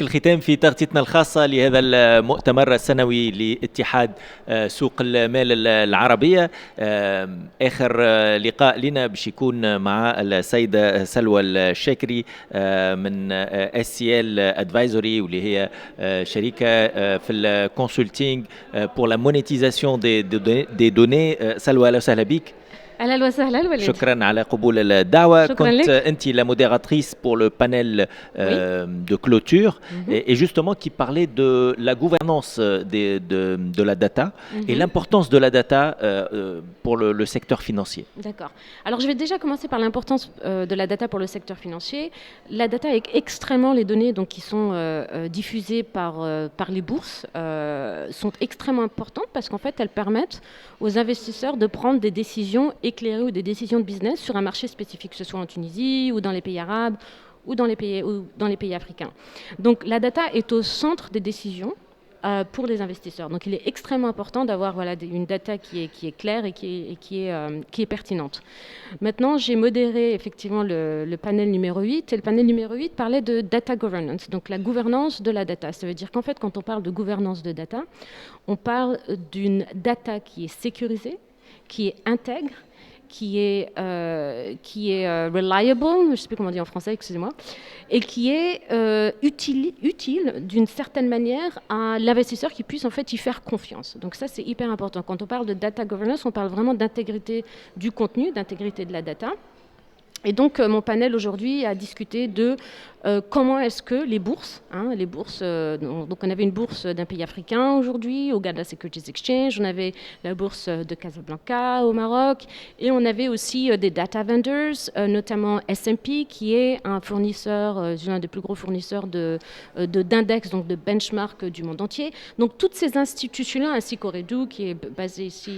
الختام في تغطيتنا الخاصة لهذا المؤتمر السنوي لاتحاد سوق المال العربية. آخر لقاء لنا باش يكون مع السيدة سلوى الشاكري من SCL Advisory واللي هي شركة في الكونسلتينج pour la monétisation des données. سلوى أهلا وسهلا بك. اهلا وسهلا الوليد. شكرا على قبول الدعوة. شكرا كنت لك. انت la modératrice pour le panel de clôture et justement qui parlait de la gouvernance de la data et l'importance de la data pour le secteur financier. D'accord. Alors je vais déjà commencer par l'importance de la data pour le secteur financier. La data est extrêmement, les données donc, qui sont diffusées par les bourses sont extrêmement importantes parce qu'en fait elles permettent aux investisseurs de prendre des décisions éclairées ou des décisions de business sur un marché spécifique, que ce soit en Tunisie ou dans les pays arabes ou dans les pays africains. Donc la data est au centre des décisions pour les investisseurs. Donc il est extrêmement important d'avoir une data qui est claire et qui est pertinente. Maintenant, j'ai modéré effectivement le panel numéro 8 et le panel numéro 8 parlait de data governance, donc la gouvernance de la data. Ça veut dire qu'en fait, quand on parle de gouvernance de data, on parle d'une data qui est sécurisée, qui est intègre, qui est reliable, je ne sais plus comment on dit en français, excusez-moi, et qui est utile d'une certaine manière à l'investisseur qui puisse en fait y faire confiance. Donc ça, c'est hyper important. Quand on parle de data governance, on parle vraiment d'intégrité du contenu, d'intégrité de la data. Et donc, mon panel aujourd'hui a discuté de comment est-ce que les bourses, donc on avait une bourse d'un pays africain aujourd'hui, au Ghana Securities Exchange, on avait la bourse de Casablanca au Maroc, et on avait aussi des data vendors, notamment S&P, qui est un fournisseur, l'un des plus gros fournisseurs d'index, donc de benchmark du monde entier. Donc, toutes ces institutions-là, ainsi qu'Oredou, qui est basé ici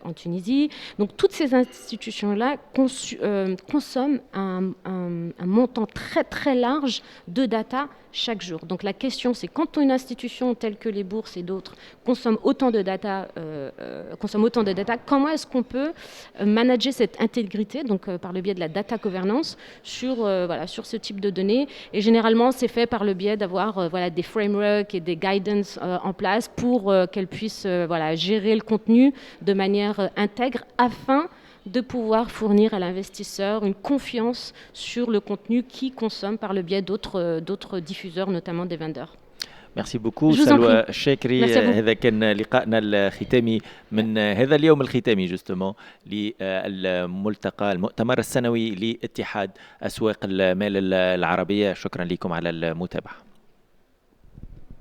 en Tunisie, donc toutes ces institutions-là consomment un montant très très large de data chaque jour. Donc la question, c'est quand une institution telle que les bourses et d'autres consomme autant de data, comment est-ce qu'on peut manager cette intégrité, donc par le biais de la data governance sur ce type de données. Et généralement, c'est fait par le biais d'avoir des frameworks et des guidance en place pour qu'elles puissent gérer le contenu de manière intègre afin de pouvoir fournir à l'investisseur une confiance sur le contenu qu'il consomme par le biais d'autres diffuseurs, notamment des vendeurs. Merci beaucoup سلوى الشاكري. هذا كان لقائنا الختامي من هذا اليوم الختامي جوستومون للملتقى المؤتمر السنوي لاتحاد أسواق المال العربية. شكرا لكم على المتابعة.